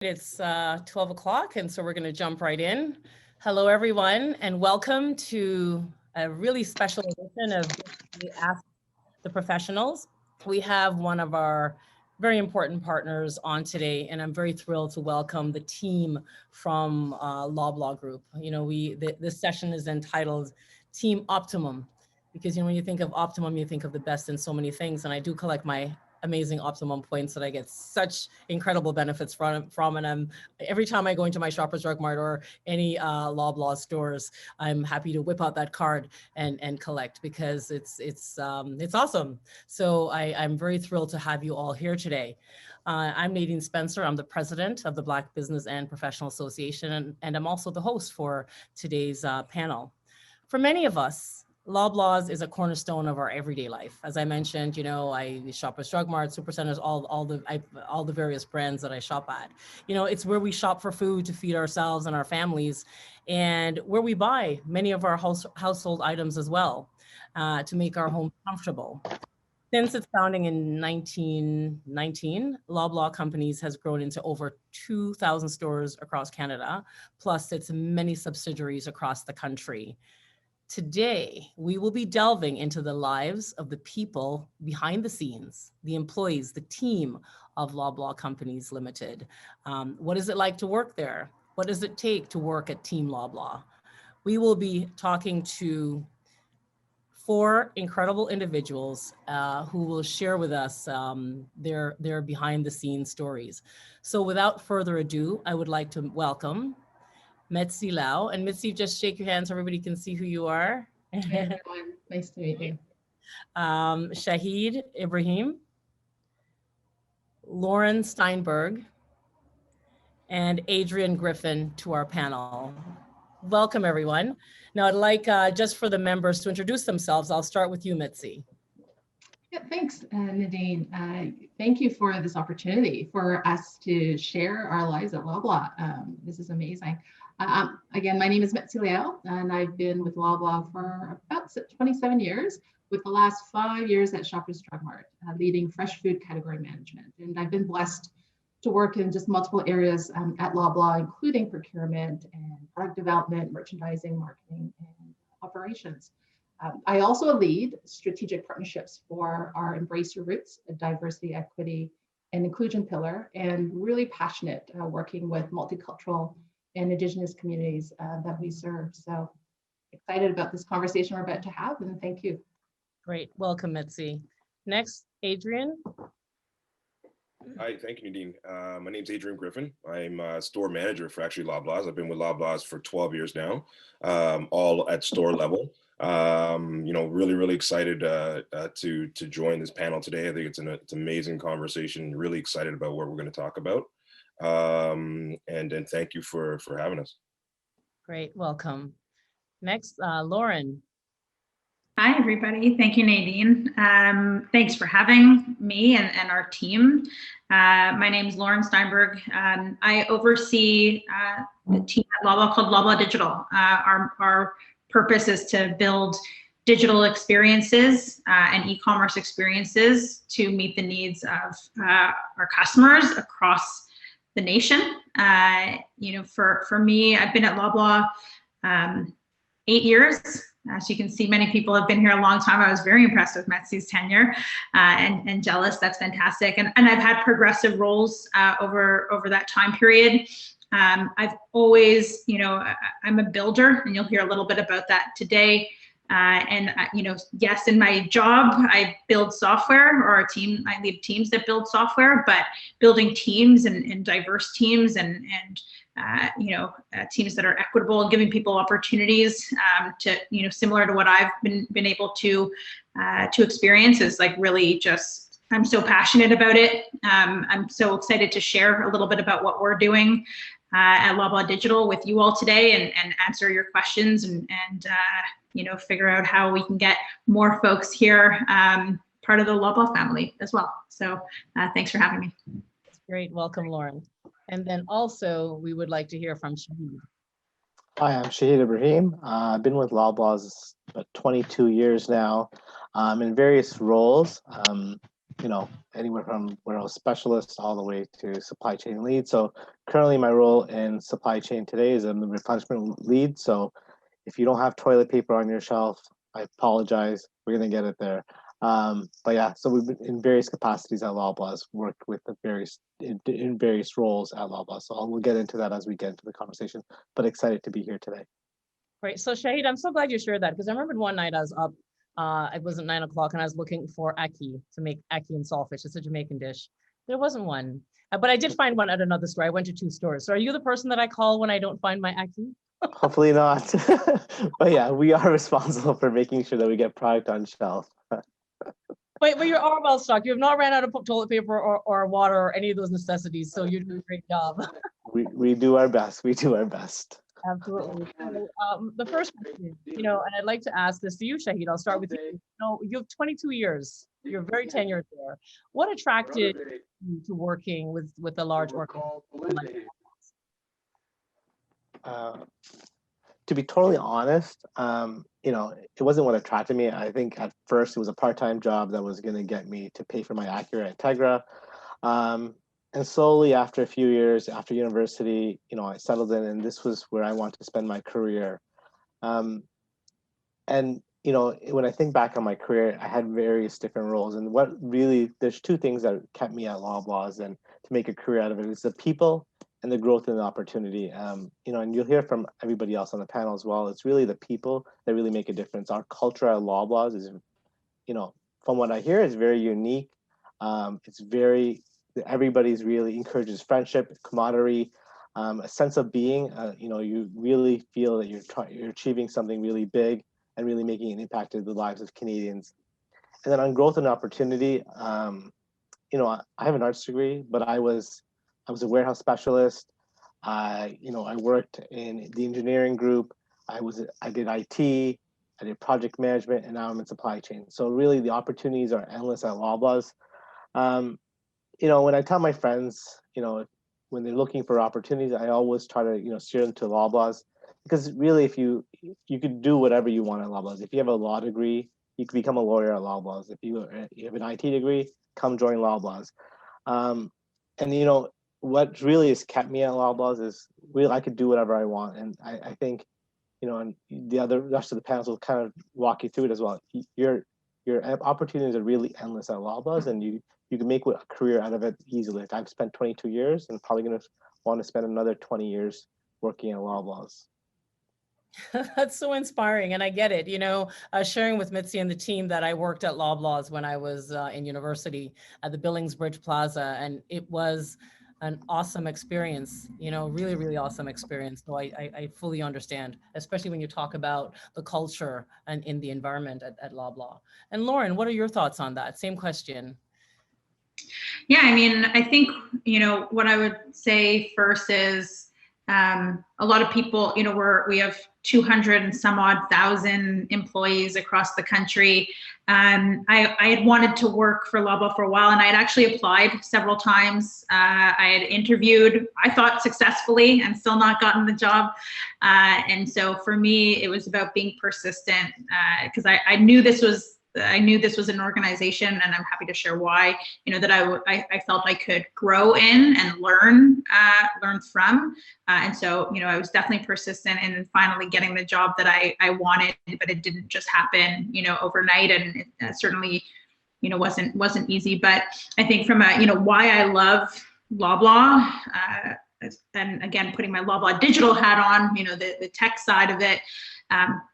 It's 12 o'clock, and so we're going to jump right in. Hello, everyone, and welcome to a really special edition of Ask the Professionals. We have one of our very important partners on today, and I'm very thrilled to welcome the team from Loblaw Group. You know, this session is entitled Team Optimum, because when you think of optimum, you think of the best in so many things, and I do collect my amazing optimum points that I get such incredible benefits from, and every time I go into my Shoppers Drug Mart or any Loblaw stores, I'm happy to whip out that card and collect, because it's awesome. So I'm very thrilled to have you all here today. I'm Nadine Spencer. I'm the president of the Black Business and Professional Association, and I'm also the host for today's panel. For many of us, Loblaws is a cornerstone of our everyday life. As I mentioned, I shop at Drug Mart, Supercenters, all the various brands that I shop at. It's where we shop for food to feed ourselves and our families, and where we buy many of our household items as well, to make our home comfortable. Since its founding in 1919, Loblaw Companies has grown into over 2,000 stores across Canada, plus its many subsidiaries across the country. Today, we will be delving into the lives of the people behind the scenes, the employees, the team of Loblaw Companies Limited. What is it like to work there? What does it take to work at Team Loblaw? We will be talking to 4 incredible individuals who will share with us their behind the scenes stories. So without further ado, I would like to welcome Metsi Lau. And Metsi, just shake your hands so everybody can see who you are. Hi, everyone. Nice to meet you. Shahid Ibrahim, Lauren Steinberg, and Adrian Griffin to our panel. Welcome, everyone. Now, I'd like just for the members to introduce themselves. I'll start with you, Metsi. Yeah, thanks, Nadine. Thank you for this opportunity for us to share our lives at Loblaw. This is amazing. Again, my name is Metsi Lau, and I've been with Loblaw for about 27 years, with the last 5 years at Shoppers Drug Mart, leading fresh food category management. And I've been blessed to work in just multiple areas at Loblaw, including procurement and product development, merchandising, marketing, and operations. I also lead strategic partnerships for our Embrace Your Roots, a diversity, equity, and inclusion pillar, and really passionate working with multicultural and Indigenous communities that we serve. So excited about this conversation we're about to have, and thank you. Great, welcome, Metsi. Next, Adrian. Hi, thank you, Nadine. My name is Adrian Griffin. I'm a store manager for actually Loblaws. I've been with Loblaws for 12 years now, all at store level. Really excited to join this panel today. I think it's an amazing conversation. Really excited about what we're going to talk about. And thank you for having us. Great, welcome. Next, Lauren. Hi, everybody. Thank you, Nadine. Thanks for having me and our team. My name is Lauren Steinberg. I oversee the team at Loblaw called Loblaw Digital. Our purpose is to build digital experiences and e-commerce experiences to meet the needs of our customers across the nation. For me, I've been at Loblaw 8 years. As you can see, many people have been here a long time. I was very impressed with Metsi's tenure and jealous. That's fantastic. And I've had progressive roles over that time period. I've always, I'm a builder, and you'll hear a little bit about that today. Yes, in my job, I build software, or I lead teams that build software, but building teams and diverse teams and teams that are equitable and giving people opportunities to, similar to what I've been able to experience is like really just, I'm so passionate about it. I'm so excited to share a little bit about what we're doing at Loblaw Digital with you all today and answer your questions and figure out how we can get more folks here part of the Loblaw family as well. So thanks for having me. That's great. Welcome, Lauren. And then also we would like to hear from Shahid. Hi, I'm Shahid Ibrahim. I've been with Loblaws about 22 years now in various roles. anywhere from warehouse specialist all the way to supply chain lead. So currently my role in supply chain today is I'm the replenishment lead. So if you don't have toilet paper on your shelf, I apologize. We're gonna get it there. But yeah, so we've been in various capacities at Loblaws, worked with the in various roles at Loblaws. So we'll get into that as we get into the conversation. But excited to be here today. Great. So Shahid, I'm so glad you shared that because I remembered one night I was up, it wasn't 9 o'clock and I was looking for ackee to make ackee and saltfish. It's a Jamaican dish. There wasn't one, but I did find one at another store. I went to 2 stores. So are you the person that I call when I don't find my ackee? Hopefully not. But yeah, we are responsible for making sure that we get product on shelf. But you are well stocked. You have not ran out of toilet paper or water or any of those necessities. So you're doing a great job. We do our best. We do our best. Absolutely. So, the first question, and I'd like to ask this to you, Shahid. I'll start with you. You have 22 years. You're very tenured there. What attracted you to working with a large organization? To be totally honest, it wasn't what attracted me. I think at first it was a part-time job that was going to get me to pay for my Acura at Integra. And slowly after a few years, after university, I settled in and this was where I wanted to spend my career. And, when I think back on my career, I had various different roles. And there's 2 things that kept me at Loblaws and to make a career out of it. It's the people and the growth and the opportunity. And you'll hear from everybody else on the panel as well. It's really the people that really make a difference. Our culture at Loblaws is, from what I hear, is very unique. Everybody's really encourages friendship, camaraderie, a sense of being. You really feel that you're achieving something really big and really making an impact in the lives of Canadians. And then on growth and opportunity, I have an arts degree, but I was a warehouse specialist. I worked in the engineering group. I did IT, I did project management, and now I'm in supply chain. So really the opportunities are endless at Loblaws. When I tell my friends, when they're looking for opportunities, I always try to, steer them to Loblaws, because really, if you could do whatever you want at Loblaws. If you have a law degree, you can become a lawyer at Loblaws. If you have an IT degree, come join Loblaws. And what really has kept me at Loblaws is really I could do whatever I want, and I think, and the rest of the panels will kind of walk you through it as well. Your opportunities are really endless at Loblaws, and you can make a career out of it easily. I've spent 22 years and probably going to want to spend another 20 years working at Loblaws. That's so inspiring. And I get it, sharing with Mitzi and the team that I worked at Loblaws when I was in university at the Billingsbridge Plaza. And it was an awesome experience, really, really awesome experience. So I fully understand, especially when you talk about the culture and in the environment at Loblaw. And Lauren, what are your thoughts on that? Same question. Yeah, I think, what I would say first is a lot of people, we have 200 and some odd thousand employees across the country. I had wanted to work for Loblaw for a while, and I had actually applied several times. I had interviewed, I thought successfully, and still not gotten the job. And so for me, it was about being persistent, because I knew this was an organization, and I'm happy to share why, that I felt I could grow in and learn from. And so, I was definitely persistent in finally getting the job that I wanted, but it didn't just happen, overnight. And it certainly, wasn't easy. But I think from why I love Loblaw, and again, putting my Loblaw digital hat on, the tech side of it,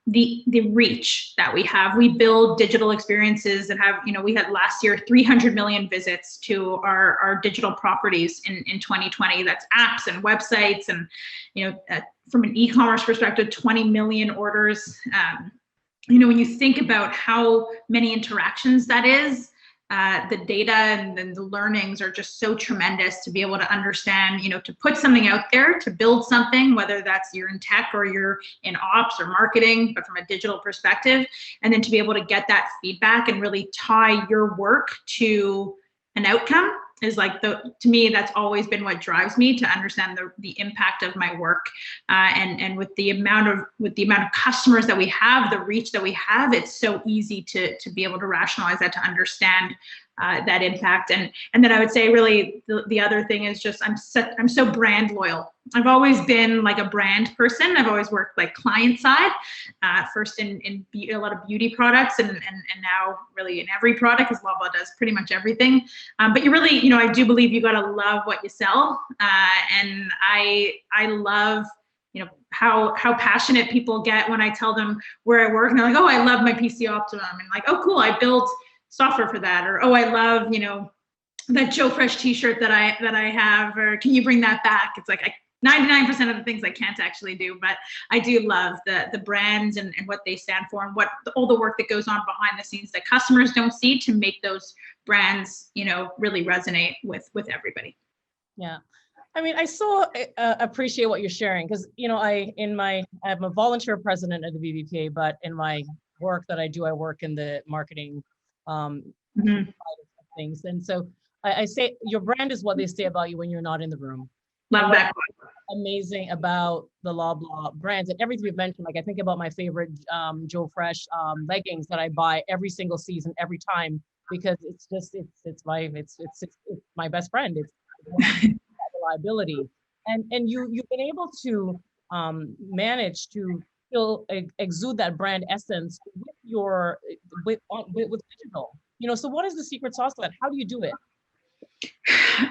the reach that we have. We build digital experiences that have, we had last year 300 million visits to our digital properties in 2020. That's apps and websites, and from an e-commerce perspective, 20 million orders. When you think about how many interactions that is, the data and the learnings are just so tremendous to be able to understand, to put something out there, to build something, whether that's you're in tech or you're in ops or marketing, but from a digital perspective, and then to be able to get that feedback and really tie your work to an outcome is to me, that's always been what drives me to understand the impact of my work. And with the amount of customers that we have, the reach that we have, it's so easy to be able to rationalize that, to understand that impact. And then I would say really the other thing is just I'm so brand loyal. I've always been like a brand person. I've always worked like client side, first in a lot of beauty products, and now really in every product, because Loblaw does pretty much everything. But you really, I do believe you got to love what you sell, and I love how passionate people get when I tell them where I work, and they're like, oh, I love my PC Optimum, and like, oh, cool, I built software for that, or oh, I love that Joe Fresh T-shirt that I have, or can you bring that back? It's like 99% of the things I can't actually do, but I do love the brands and what they stand for, and all the work that goes on behind the scenes that customers don't see to make those brands, really resonate with everybody. Yeah. I mean, I so appreciate what you're sharing, because, I'm a volunteer president of the BBPA, but in my work that I do, I work in the marketing Mm-hmm. things. And so I say your brand is what they say about you when you're not in the room. Love that. Amazing about the Loblaw brands and everything you've mentioned. Like, I think about my favorite Joe Fresh leggings that I buy every single season, every time, because it's my best friend. It's reliability, and you've been able to manage to still exude that brand essence with digital. So what is the secret sauce to that? How do you do it?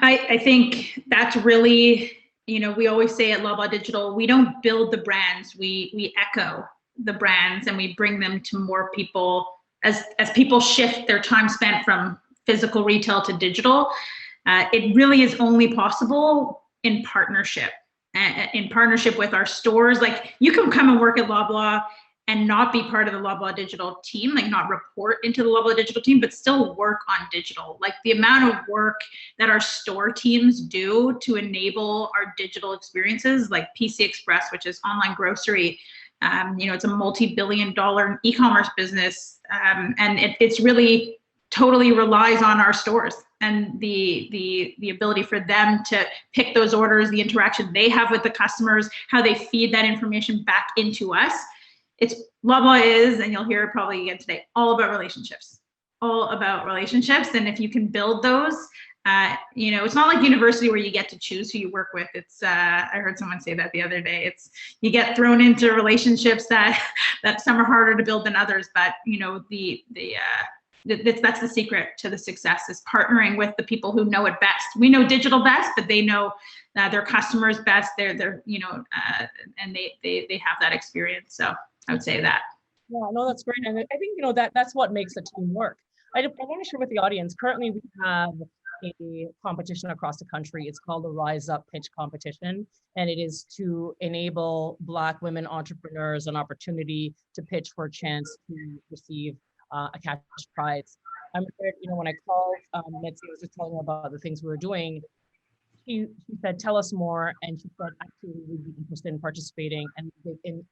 I think that's really, we always say at Loblaw Digital, we don't build the brands, we echo the brands, and we bring them to more people as people shift their time spent from physical retail to digital. It really is only possible in partnership with our stores. Like, you can come and work at Loblaw and not be part of the Loblaw Digital team, like not report into the Loblaw Digital team, but still work on digital. Like, the amount of work that our store teams do to enable our digital experiences, like PC Express, which is online grocery, it's a multi-billion-dollar e-commerce business, and it's really totally relies on our stores and the ability for them to pick those orders, the interaction they have with the customers, how they feed that information back into us. Loblaw is, and you'll hear it probably again today, all about relationships. And if you can build those, it's not like university where you get to choose who you work with. It's I heard someone say that the other day. You get thrown into relationships that some are harder to build than others, but that's the secret to the success, is partnering with the people who know it best. We know digital best, but they know their customers best. And they have that experience. So I would say that. Yeah, no, that's great. And I think, that's what makes a team work. I want to share with the audience, currently we have a competition across the country. It's called the Rise Up Pitch Competition, and it is to enable Black women entrepreneurs an opportunity to pitch for a chance to receive a cash prize. I'm afraid, when I called Mitzi, I was just telling her about the things we were doing. She said, tell us more. And she said, actually, we'd be interested in participating. And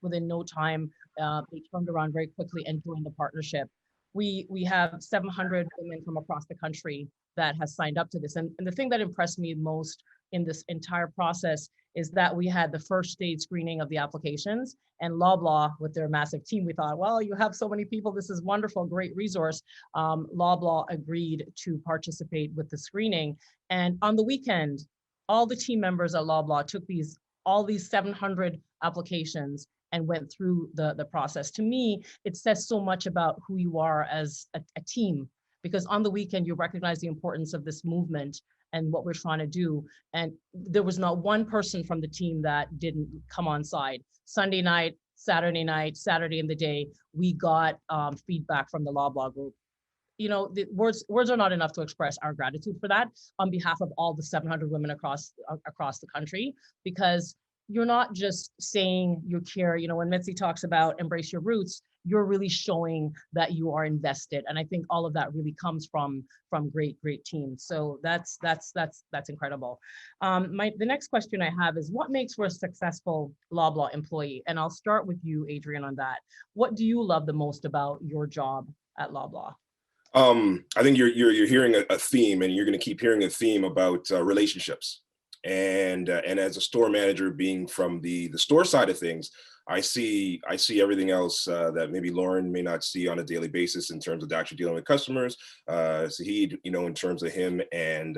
within no time, they turned around very quickly and joined the partnership. We have 700 women from across the country that has signed up to this. And the thing that impressed me most in this entire process is that we had the first stage screening of the applications, and Loblaw, with their massive team, we thought, well, you have so many people, this is wonderful, great resource. Loblaw agreed to participate with the screening. And on the weekend, all the team members at Loblaw took all these 700 applications and went through the process. To me, it says so much about who you are as a team, because on the weekend, you recognize the importance of this movement and what we're trying to do. And there was not one person from the team that didn't come on side. Sunday night, Saturday in the day, we got feedback from the Loblaw group. The words are not enough to express our gratitude for that on behalf of all the 700 women across the country, because you're not just saying you care. When Mitzi talks about embrace your roots, you're really showing that you are invested. And I think all of that really comes from great teams. So that's incredible. The next question I have is, what makes for a successful Loblaw employee? And I'll start with you, Adrian, on that. What do you love the most about your job at Loblaw? I think you're hearing a theme, and you're going to keep hearing a theme about relationships. And as a store manager, being from the store side of things, I see everything else that maybe Lauren may not see on a daily basis in terms of actually dealing with customers. Zahid, in terms of him and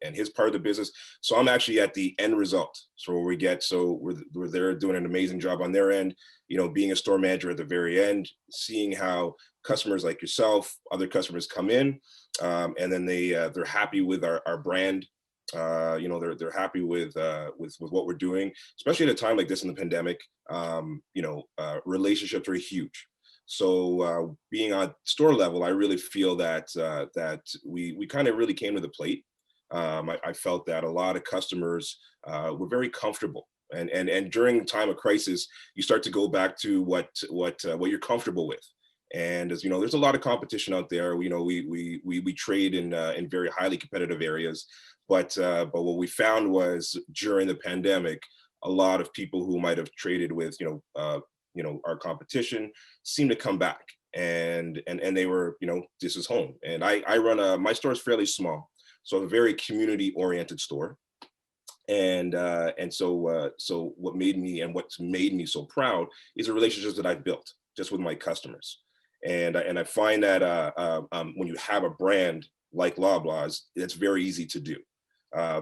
his part of the business. So I'm actually at the end result. So we're there doing an amazing job on their end. Being a store manager at the very end, seeing how customers like yourself, other customers come in, and then they're happy with our brand. They're happy with what we're doing, especially at a time like this in the pandemic. Relationships are huge. So being on store level, I really feel that we kind of really came to the plate. I felt that a lot of customers were very comfortable, and during time of crisis, you start to go back to what you're comfortable with. And as you know, there's a lot of competition out there. We trade in very highly competitive areas, but what we found was during the pandemic, a lot of people who might have traded with our competition seemed to come back, and they were, this is home. And I run my store is fairly small, so a very community oriented store. And so what's made me so proud is the relationships that I've built just with my customers. And I find that when you have a brand like Loblaws, it's very easy to do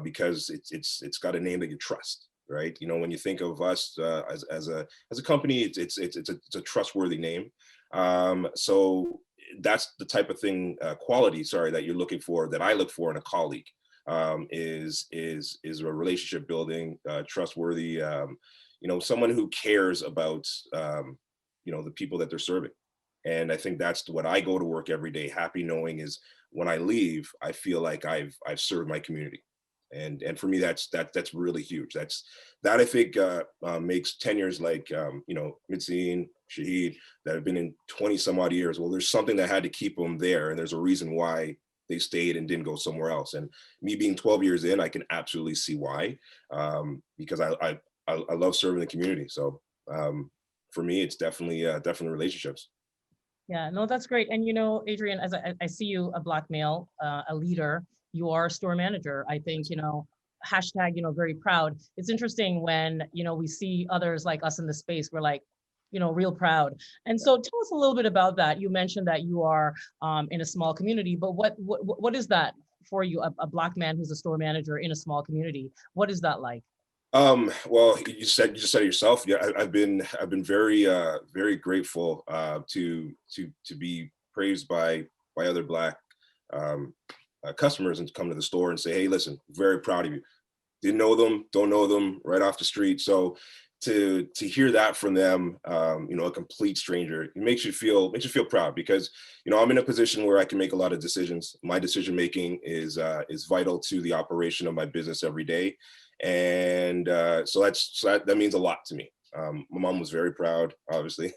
because it's got a name that you trust, right? When you think of us as a company, it's a trustworthy name. So that's the type of thing, quality, that you're looking for, that I look for in a colleague, is a relationship building, trustworthy, someone who cares about the people that they're serving. And I think that's what I go to work every day happy knowing is when I leave, I feel like I've served my community. And for me, that's really huge. That I think makes tenures like Mitzine, Shahid, that have been in 20 some odd years. Well, there's something that had to keep them there, and there's a reason why they stayed and didn't go somewhere else. And me being 12 years in, I can absolutely see why, because I love serving the community. So for me, it's definitely relationships. Yeah, no, that's great. And Adrian, as I see you, a Black male, a leader, you are a store manager. I think, hashtag, very proud. It's interesting when, we see others like us in the space, we're like, real proud. And so tell us a little bit about that. You mentioned that you are in a small community, but what is that for you, a Black man who's a store manager in a small community? What is that like? Well, you just said it yourself. Yeah, I've been very very grateful to be praised by other Black customers and to come to the store and say, hey, listen, very proud of you. Didn't know them, don't know them, right off the street. So to hear that from them, a complete stranger, it makes you feel proud because I'm in a position where I can make a lot of decisions. My decision making is vital to the operation of my business every day. And so that means a lot to me. My mom was very proud, obviously,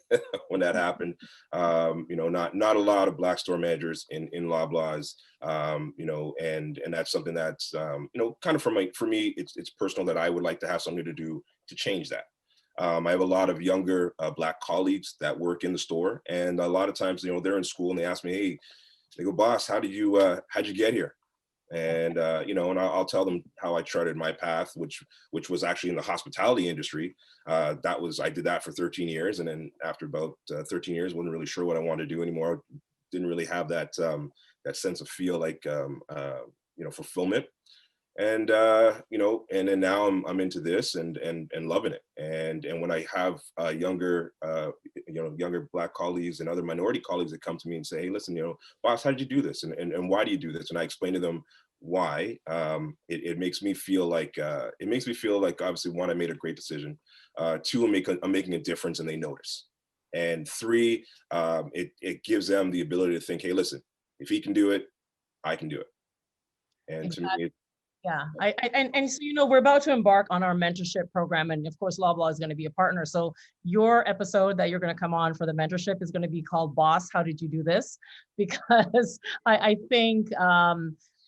when that happened. Not a lot of Black store managers in Loblaws, and that's something that's kind of for me, it's personal that I would like to have something to do to change that. I have a lot of younger Black colleagues that work in the store, and a lot of times, they're in school and they ask me, hey, they go, boss, how'd you get here? And and I'll tell them how I charted my path, which was actually in the hospitality industry. I did that for 13 years, and then after about 13 years, wasn't really sure what I wanted to do anymore. Didn't really have that sense of feel like fulfillment. And and then now I'm into this and loving it. And when I have younger Black colleagues and other minority colleagues that come to me and say, hey, listen, boss, how did you do this, and why do you do this? And I explain to them why. It makes me feel like obviously, one, I made a great decision. Two, I'm making a difference and they notice. And three, it gives them the ability to think, hey, listen, if he can do it, I can do it. And Exactly. to me, Yeah, and so we're about to embark on our mentorship program, and of course, Loblaw is going to be a partner. So your episode that you're going to come on for the mentorship is going to be called "Boss, How Did You Do This?" Because I think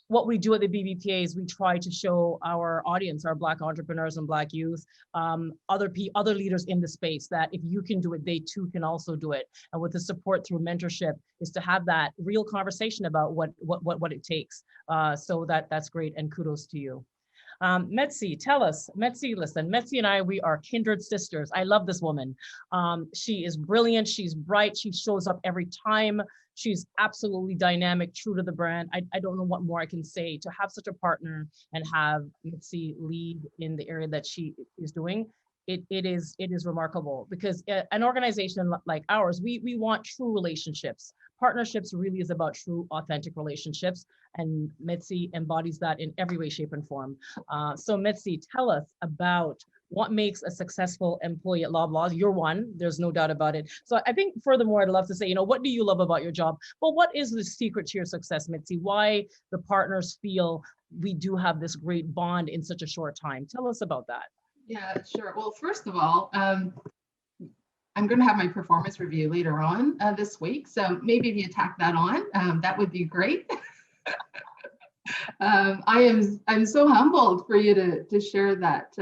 what we do at the BBPA is we try to show our audience, our Black entrepreneurs and Black youth, other leaders in the space, that if you can do it, they too can also do it. And with the support through mentorship is to have that real conversation about what it takes. So that's great, and kudos to you. Metzi, tell us, Metzi, listen, Metzi and I, we are kindred sisters. I love this woman. She is brilliant. She's bright. She shows up every time. She's absolutely dynamic, true to the brand. I don't know what more I can say. To have such a partner and have Mitzi lead in the area that she is doing, it is remarkable, because an organization like ours, we want true relationships. Partnerships really is about true, authentic relationships, and Mitzi embodies that in every way, shape, and form. So Mitzi, tell us about what makes a successful employee at Loblaws. You're one, there's no doubt about it. So I think furthermore, I'd love to say, what do you love about your job? Well, what is the secret to your success, Mitzi? Why the partners feel we do have this great bond in such a short time? Tell us about that. Yeah, sure. Well, first of all, I'm going to have my performance review later on this week. So maybe if you tack that on, that would be great. I'm so humbled for you to share that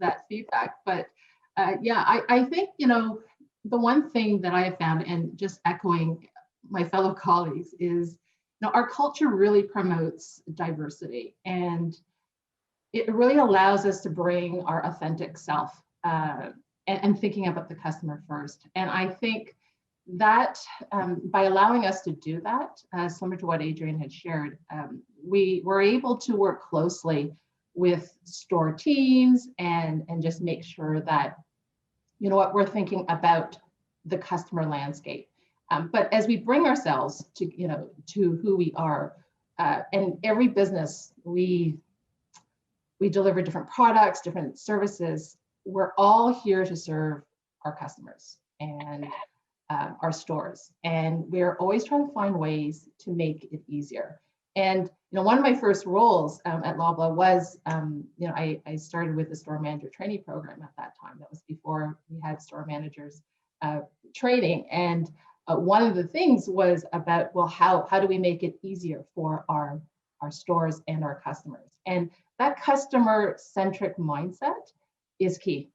that feedback. But yeah, I think, the one thing that I have found, and just echoing my fellow colleagues, is, our culture really promotes diversity, and it really allows us to bring our authentic self and thinking about the customer first. And I think that by allowing us to do that, similar to what Adrian had shared, we were able to work closely with store teams and just make sure that, what we're thinking about the customer landscape. But as we bring ourselves to, to who we are, and every business, we deliver different products, different services. We're all here to serve our customers and our stores. And we're always trying to find ways to make it easier. And, one of my first roles at Loblaw was, I started with the store manager training program at that time. That was before we had store managers training. And one of the things was about, well, how do we make it easier for our stores and our customers? And that customer-centric mindset is key.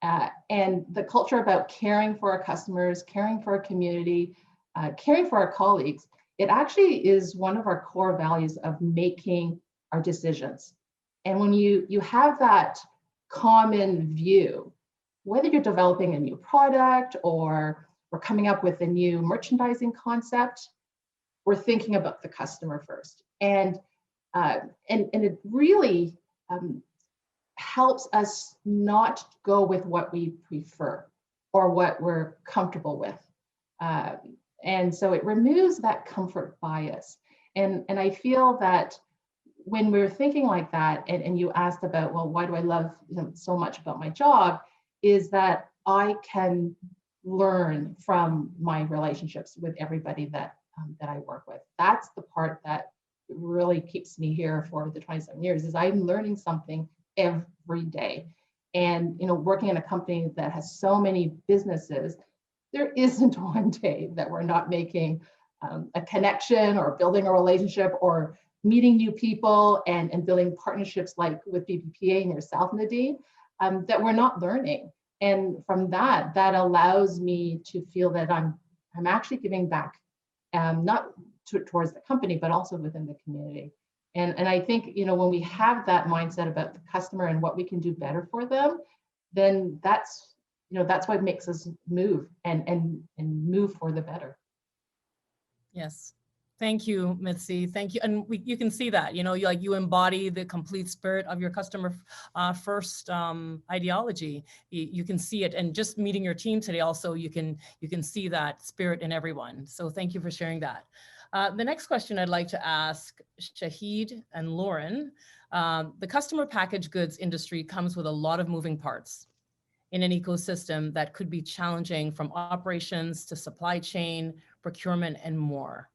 And the culture about caring for our customers, caring for our community, caring for our colleagues, it actually is one of our core values of making our decisions. And when you have that common view, whether you're developing a new product or we're coming up with a new merchandising concept, we're thinking about the customer first. And it really helps us not go with what we prefer or what we're comfortable with. And so it removes that comfort bias. And I feel that when we're thinking like that, and you asked about, well, why do I love so much about my job, is that I can learn from my relationships with everybody that I work with. That's the part that really keeps me here for the 27 years, is I'm learning something every day. And working in a company that has so many businesses, there isn't one day that we're not making a connection or building a relationship or meeting new people and building partnerships like with BBPA and yourself, Nadine, that we're not learning. And from that allows me to feel that I'm actually giving back, not towards the company, but also within the community. And I think, when we have that mindset about the customer and what we can do better for them, then that's what makes us move and move for the better. Yes. Thank you, Mitzi. Thank you. And you can see that, you embody the complete spirit of your customer first ideology. You can see it. And just meeting your team today also, you can see that spirit in everyone. So thank you for sharing that. The next question I'd like to ask Shahid and Lauren. The customer packaged goods industry comes with a lot of moving parts in an ecosystem that could be challenging, from operations to supply chain, procurement, and more.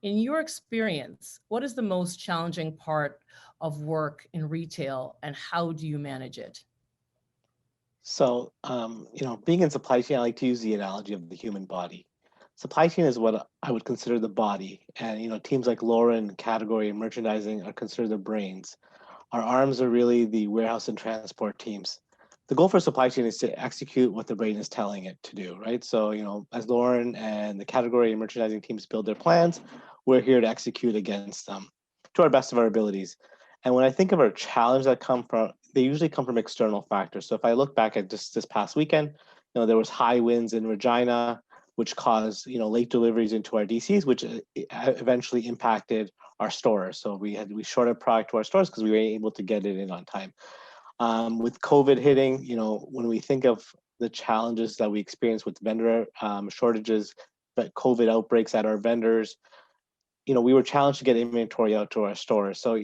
In your experience, what is the most challenging part of work in retail, and how do you manage it? So, being in supply chain, I like to use the analogy of the human body. Supply chain is what I would consider the body, and teams like Lauren, category, and merchandising are considered the brains. Our arms are really the warehouse and transport teams. The goal for supply chain is to execute what the brain is telling it to do, right? So, as Lauren and the category and merchandising teams build their plans, we're here to execute against them to our best of our abilities. And when I think of our challenge that come from, they usually come from external factors. So if I look back at just this past weekend, there was high winds in Regina, which caused, late deliveries into our DCs, which eventually impacted our stores. So we shorted product to our stores because we were able to get it in on time. With COVID hitting, when we think of the challenges that we experience with vendor shortages, but COVID outbreaks at our vendors, we were challenged to get inventory out to our stores. So,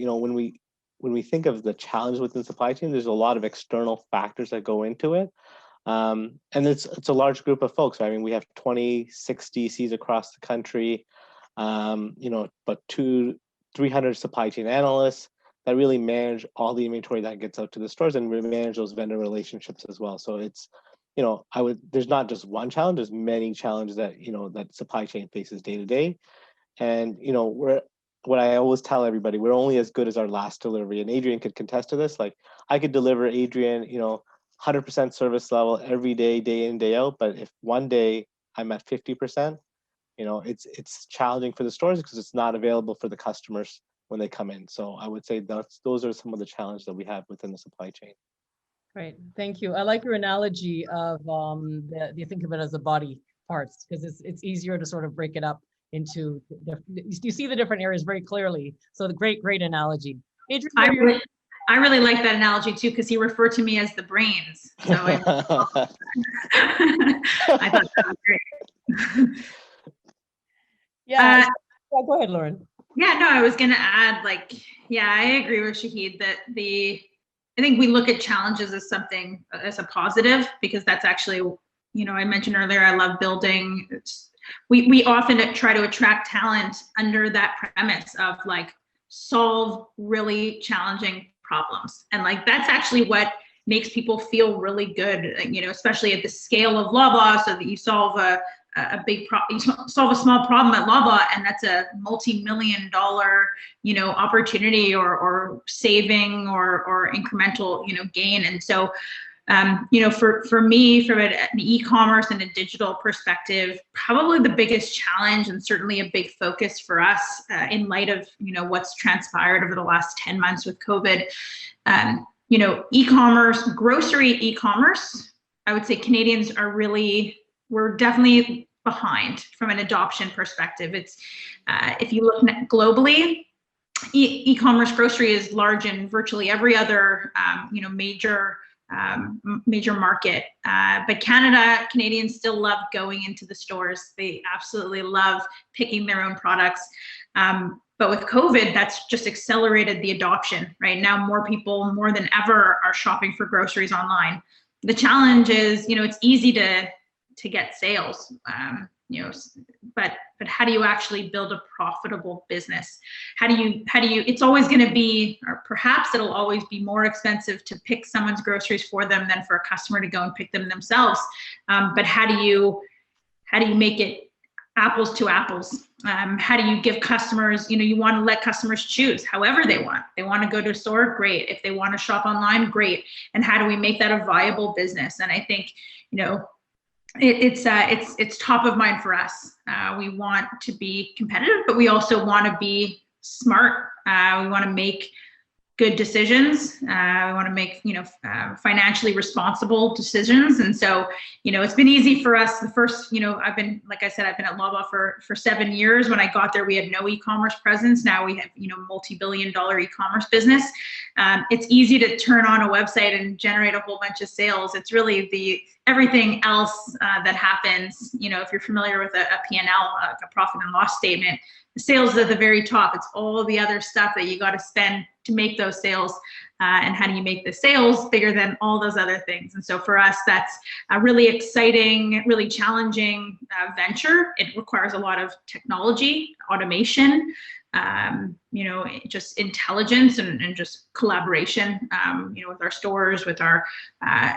when we think of the challenge within supply chain, there's a lot of external factors that go into it. And it's a large group of folks. I mean, we have 26 DCs across the country, but 300 supply chain analysts that really manage all the inventory that gets out to the stores, and we manage those vendor relationships as well. So it's, there's not just one challenge, there's many challenges that, that supply chain faces day to day. And, what I always tell everybody, we're only as good as our last delivery. And Adrian could contest to this. Like, I could deliver Adrian, 100% service level every day, day in, day out. But if one day I'm at 50%, it's challenging for the stores because it's not available for the customers when they come in. So I would say those are some of the challenges that we have within the supply chain. Great, thank you. I like your analogy of you think of it as the body parts, because it's easier to sort of break it up into, you see the different areas very clearly. So the great analogy. Adrian, I really like that analogy too, because he referred to me as the brains. So I thought that was great. Yeah, go ahead, Lauren. Yeah, no, I was going to add, I agree with Shahid that I think we look at challenges as something, as a positive, because that's actually, I mentioned earlier, I love building. We often try to attract talent under that premise of solve really challenging problems. And that's actually what makes people feel really good, especially at the scale of Loblaws, so that you solve a big problem, you solve a small problem at Loblaw, and that's a multi-million-dollar, opportunity or saving or incremental, gain. And so, for me, from an e-commerce and a digital perspective, probably the biggest challenge, and certainly a big focus for us in light of, what's transpired over the last 10 months with COVID, e-commerce, grocery e-commerce, I would say Canadians we're definitely behind from an adoption perspective. It's, if you look globally, e-commerce grocery is large in virtually every other, major market. But Canadians still love going into the stores. They absolutely love picking their own products. But with COVID, that's just accelerated the adoption. Right now, more people, more than ever, are shopping for groceries online. The challenge is, it's easy to get sales, but how do you actually build a profitable business? How do you, it's always going to be, or perhaps it'll always be more expensive to pick someone's groceries for them than for a customer to go and pick them themselves. But how do you make it apples to apples? How do you give customers, you want to let customers choose however they want. They want to go to a store, great. If they want to shop online, great. And how do we make that a viable business? And I think, it's top of mind for us. We want to be competitive, but we also want to be smart. We want to make good decisions. We want to make, financially responsible decisions. And so, it's been easy for us. The first, I've been at Loblaw for 7 years. When I got there, we had no e-commerce presence. Now we have, multi-billion-dollar e-commerce business. It's easy to turn on a website and generate a whole bunch of sales. It's really everything else that happens. If you're familiar with a P&L, a profit and loss statement, the sales is at the very top. It's all the other stuff that you got to spend to make those sales. And how do you make the sales bigger than all those other things? And so for us, that's a really exciting, really challenging venture. It requires a lot of technology, automation, just intelligence and just collaboration, with our stores, with our,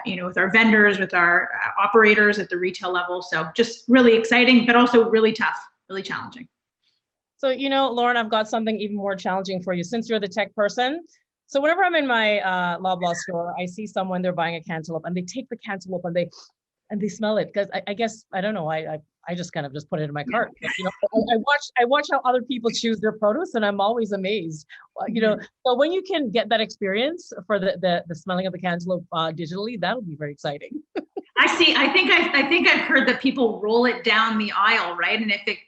with our vendors, with our operators at the retail level. So just really exciting, but also really tough, really challenging. So, Lauren, I've got something even more challenging for you since you're the tech person. So whenever I'm in my Loblaw store, I see someone, they're buying a cantaloupe and they take the cantaloupe and and they smell it because I guess I don't know. I just kind of just put it in my cart. But, you know, I watch how other people choose their produce, and I'm always amazed. You know, so when you can get that experience for the smelling of the cantaloupe digitally, that'll be very exciting. I see. I think I've heard that people roll it down the aisle, right? And if it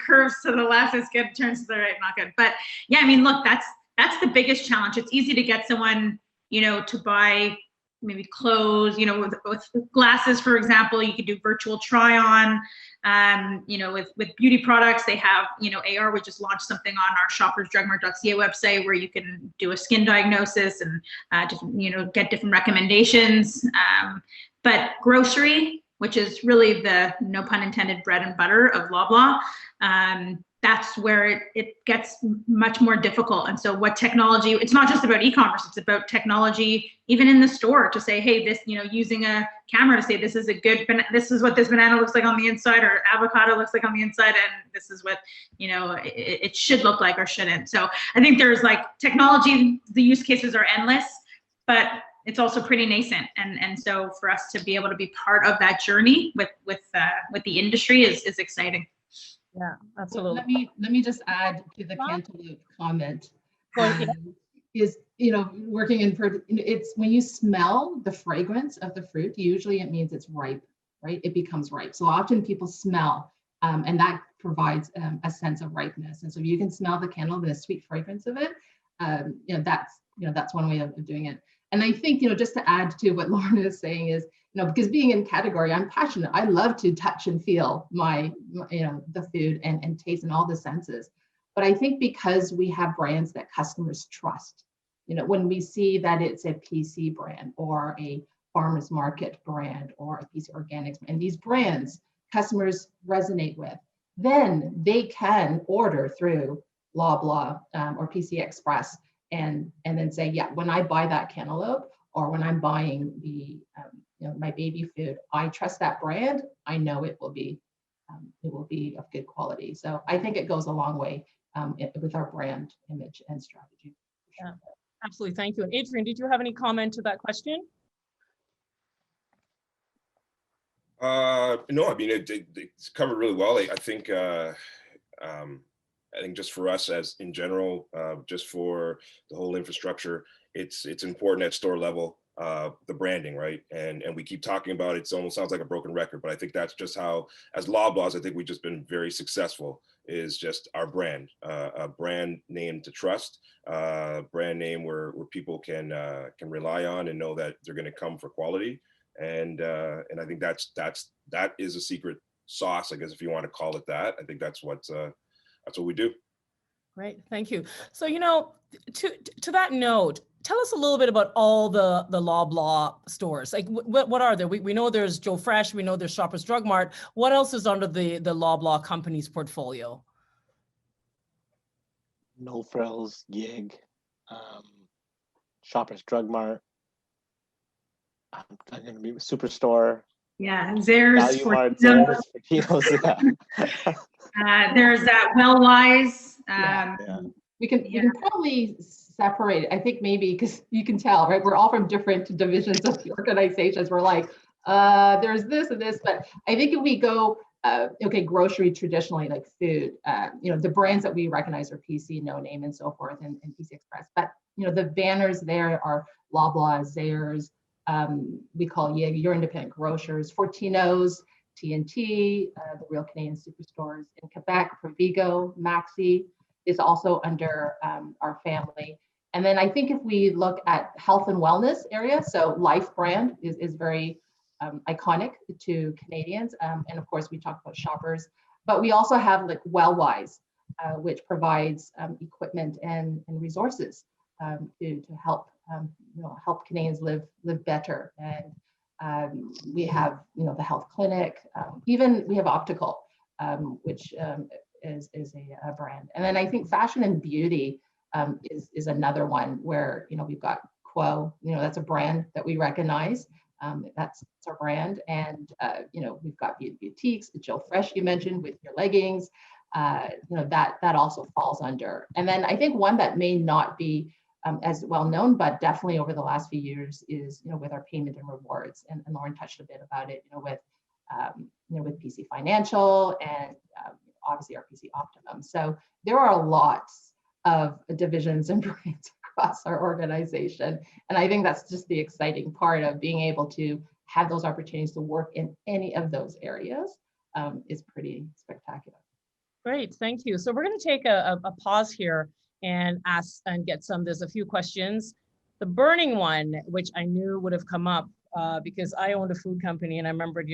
curves to the left, it's good. Turns to the right, not good. But yeah, I mean, look, that's the biggest challenge. It's easy to get someone, you know, to buy maybe clothes, you know, with glasses, for example. You could do virtual try on. You know, with beauty products, they have, you know, AR. We just launched something on our shoppersdrugmart.ca website where you can do a skin diagnosis and you know, get different recommendations. But grocery, which is really the, no pun intended, bread and butter of Loblaw, that's where it gets much more difficult. And so what technology, it's not just about e-commerce, it's about technology, even in the store, to say, hey, this, you know, using a camera to say, this is what this banana looks like on the inside, or avocado looks like on the inside, and this is what, you know, it should look like or shouldn't. So I think there's like technology, the use cases are endless, but it's also pretty nascent. And so for us to be able to be part of that journey with the industry is exciting. Yeah, absolutely. Let me just add to the cantaloupe comment. Go ahead. Is, you know, working in fruit, it's when you smell the fragrance of the fruit, usually it means it's ripe, right? It becomes ripe. So often people smell, and that provides a sense of ripeness. And so if you can smell the cantaloupe and the sweet fragrance of it, you know, that's one way of doing it. And I think, you know, just to add to what Lauren is saying is, you know, because being in category, I'm passionate. I love to touch and feel my you know, the food and taste and all the senses. But I think because we have brands that customers trust, you know, when we see that it's a PC brand or a farmers market brand or a PC organics, and these brands customers resonate with, then they can order through Loblaw or PC Express and then say, yeah, when I buy that cantaloupe or when I'm buying the you know, my baby food, I trust that brand. I know it will be of good quality. So I think it goes a long way with our brand image and strategy. Yeah, absolutely. Thank you. And Adrian, did you have any comment to that question? No, I mean, it's covered really well. I think just for us as in general, just for the whole infrastructure, it's important at store level, the branding, right? And we keep talking about it. It almost sounds like a broken record, but I think that's just how, as Loblaws, I think we've just been very successful, is just our brand, a brand name to trust, brand name where people can rely on and know that they're going to come for quality. And I think that is a secret sauce, I guess, if you want to call it that. I think that's what we do. Great, thank you. So, you know, to that note, tell us a little bit about all the Loblaw stores. Like, what are there? We know there's Joe Fresh. We know there's Shoppers Drug Mart. What else is under the Loblaw company's portfolio? No Frills, Gig, Shoppers Drug Mart. I'm going to be Superstore. Yeah, there's Value Mart, Zehrs, Fortinos, yeah. There's Wellwise. Yeah. We can probably separate it. I think maybe because you can tell, right? We're all from different divisions of the organizations. We're like, there's this and this, but I think if we go, okay, grocery traditionally, like food, you know, the brands that we recognize are PC, No Name, and so forth, and PC Express. But you know, the banners there are Loblaws, Zehrs. We call your independent grocers, Fortinos, TNT, the Real Canadian Superstores in Quebec, Provigo, Maxi is also under our family. And then I think if we look at health and wellness area, so Life brand is very iconic to Canadians. And of course, we talk about Shoppers, but we also have like Wellwise, which provides equipment and resources to help you know, help Canadians live better. And we have, you know, the health clinic, even we have optical, which is a brand. And then I think fashion and beauty is another one where, you know, we've got Quo, you know, that's a brand that we recognize. That's our brand. And, you know, we've got beauty boutiques, the Joe Fresh you mentioned with your leggings, you know, that also falls under. And then I think one that may not be as well known, but definitely over the last few years is, with our payment and rewards, and Lauren touched a bit about it, with PC Financial and obviously our PC Optimum. So there are lots of divisions and brands across our organization. And I think that's just the exciting part of being able to have those opportunities to work in any of those areas is pretty spectacular. Great, thank you. So we're going to take a pause here and ask and get there's a few questions. The burning one, which I knew would have come up because I owned a food company, and I remembered,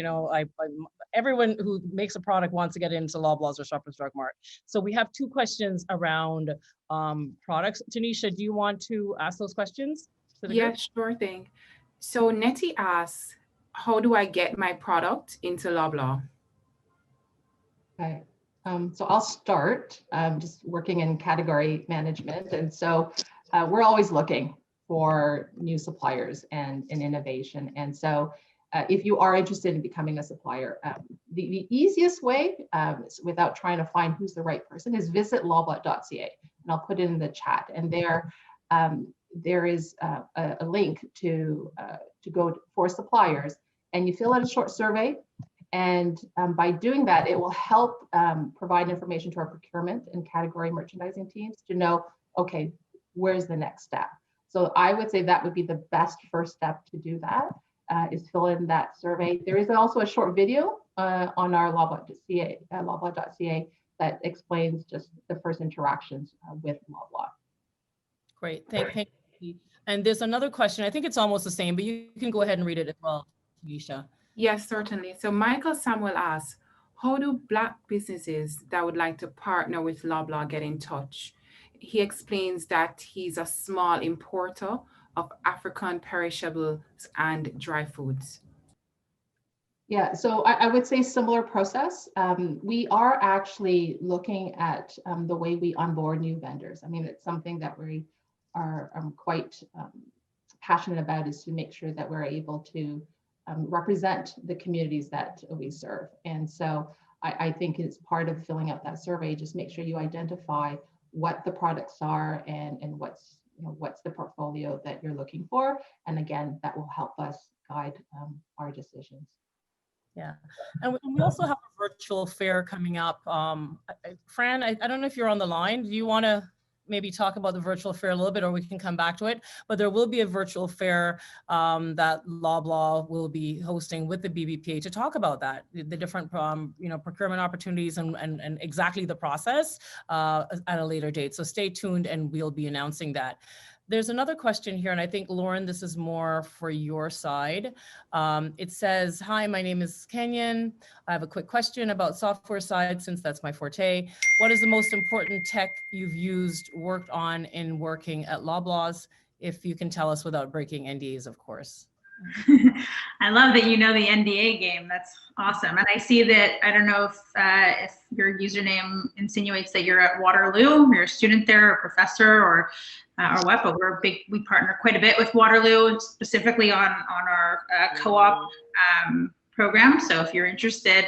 everyone who makes a product wants to get into Loblaws or Shoppers Drug Mart. So we have two questions around products. Tanisha, do you want to ask those questions? Yeah, sure thing. So Nettie asks, how do I get my product into Loblaw? Okay, so I'll start just working in category management. And so we're always looking for new suppliers and innovation. And so if you are interested in becoming a supplier, the easiest way without trying to find who's the right person is visit loblaw.ca, and I'll put it in the chat. And there is a link to go for suppliers, and you fill out a short survey. And by doing that, it will help provide information to our procurement and category merchandising teams to know, okay, where's the next step? So I would say that would be the best first step to do that, is fill in that survey. There is also a short video on our loblaw.ca that explains just the first interactions with Loblaw. Great, thank you. And there's another question. I think it's almost the same, but you can go ahead and read it as well, Tanisha. Yes, certainly. So Michael Samuel asks, how do Black businesses that would like to partner with Loblaw get in touch? He explains that he's a small importer of African perishables and dry foods. Yeah, so I would say similar process. We are actually looking at the way we onboard new vendors. I mean, it's something that we are quite passionate about, is to make sure that we're able to represent the communities that we serve. And so I think it's part of filling out that survey, just make sure you identify what the products are and what's the portfolio that you're looking for. And again, that will help us guide our decisions. Yeah, and we also have a virtual fair coming up. Fran, I don't know if you're on the line. Do you want to maybe talk about the virtual fair a little bit, or we can come back to it? But there will be a virtual fair that Loblaw will be hosting with the BBPA to talk about that, the different procurement opportunities and exactly the process at a later date. So stay tuned, and we'll be announcing that. There's another question here, and I think, Lauren, this is more for your side. It says, hi, my name is Kenyon. I have a quick question about software side, since that's my forte. What is the most important tech you've worked on in working at Loblaws? If you can tell us without breaking NDAs, of course. I love that you know the NDA game. That's awesome. And I see that, I don't know if your username insinuates that you're at Waterloo, you're a student there, a professor, or what, but we partner quite a bit with Waterloo, specifically on our co-op program. So if you're interested,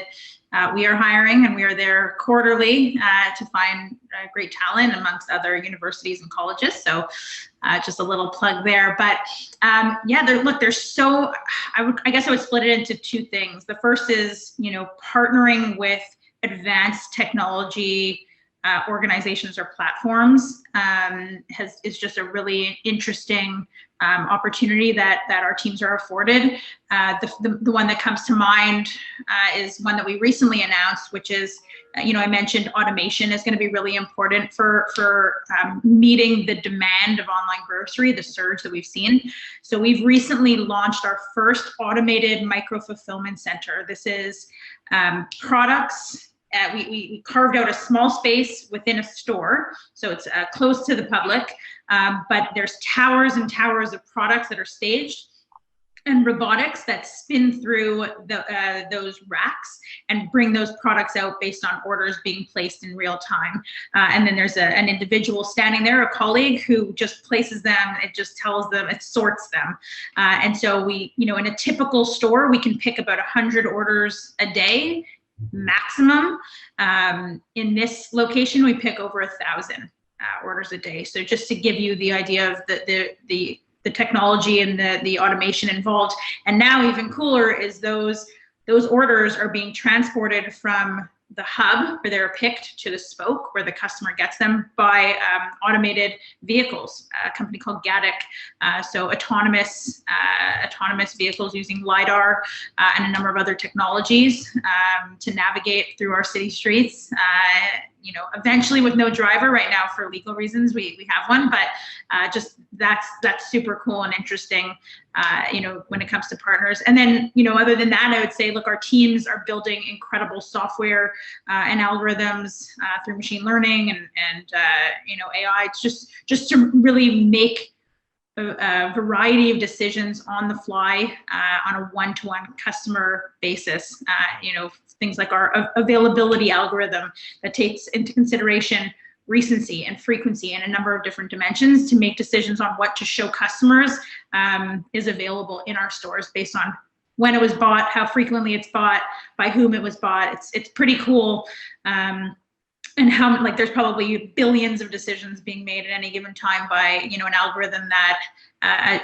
we are hiring, and we are there quarterly to find great talent amongst other universities and colleges. So just a little plug there. But yeah, there's so, I guess I would split it into two things. The first is, partnering with advanced technology organizations or platforms is just a really interesting opportunity that our teams are afforded. The one that comes to mind is one that we recently announced, which is, I mentioned automation is going to be really important for meeting the demand of online grocery, the surge that we've seen. So we've recently launched our first automated micro fulfillment center. This is products. We carved out a small space within a store, so it's close to the public, but there's towers and towers of products that are staged, and robotics that spin through those racks and bring those products out based on orders being placed in real time. And then there's an individual standing there, a colleague, who just places them. It just tells them, it sorts them. And so we, in a typical store, we can pick about 100 orders a day maximum. In this location, we pick over 1,000. orders a day. So just to give you the idea of the technology and the automation involved. And now even cooler is those orders are being transported from the hub where they're picked to the spoke where the customer gets them by automated vehicles, a company called Gatic. So autonomous vehicles using LiDAR and a number of other technologies to navigate through our city streets. You know, eventually with no driver right now for legal reasons, we have one, but just that's super cool and interesting, you know, when it comes to partners. And then, you know, other than that, I would say, look, our teams are building incredible software and algorithms through machine learning and you know, AI. It's just to really make a variety of decisions on the fly on a one-to-one customer basis. You know, things like our availability algorithm that takes into consideration recency and frequency and a number of different dimensions to make decisions on what to show customers is available in our stores based on when it was bought, how frequently it's bought, by whom it was bought. It's pretty cool. And how, like, there's probably billions of decisions being made at any given time by, you know, an algorithm that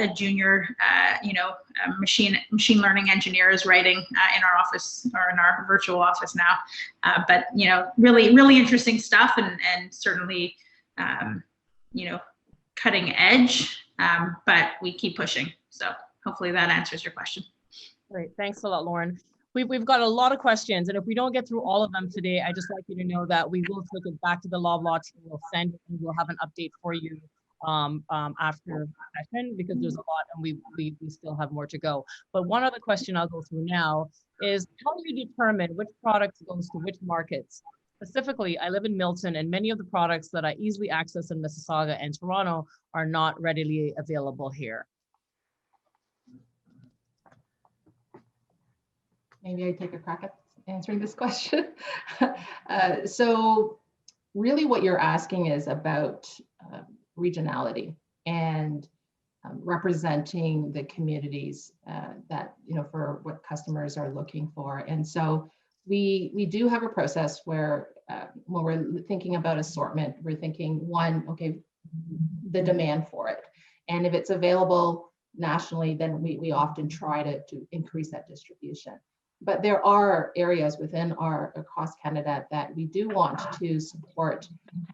a junior, you know, machine learning engineer is writing in our office or in our virtual office now. But, you know, really interesting stuff and certainly, you know, cutting edge, but we keep pushing. So hopefully that answers your question. Great, thanks a lot, Lauren. We've got a lot of questions, and if we don't get through all of them today, I just like you to know that we will take it back to the Loblaws team. We'll send it and we'll have an update for you after the session, because there's a lot and we still have more to go. But one other question I'll go through now is, how do you determine which products goes to which markets? Specifically, I live in Milton, and many of the products that I easily access in Mississauga and Toronto are not readily available here. Maybe I take a crack at answering this question. So really what you're asking is about regionality and representing the communities that, you know, for what customers are looking for. And so we do have a process where when we're thinking about assortment, we're thinking, one, okay, the demand for it. And if it's available nationally, then we often try to increase that distribution. But there are areas within across Canada that we do want to support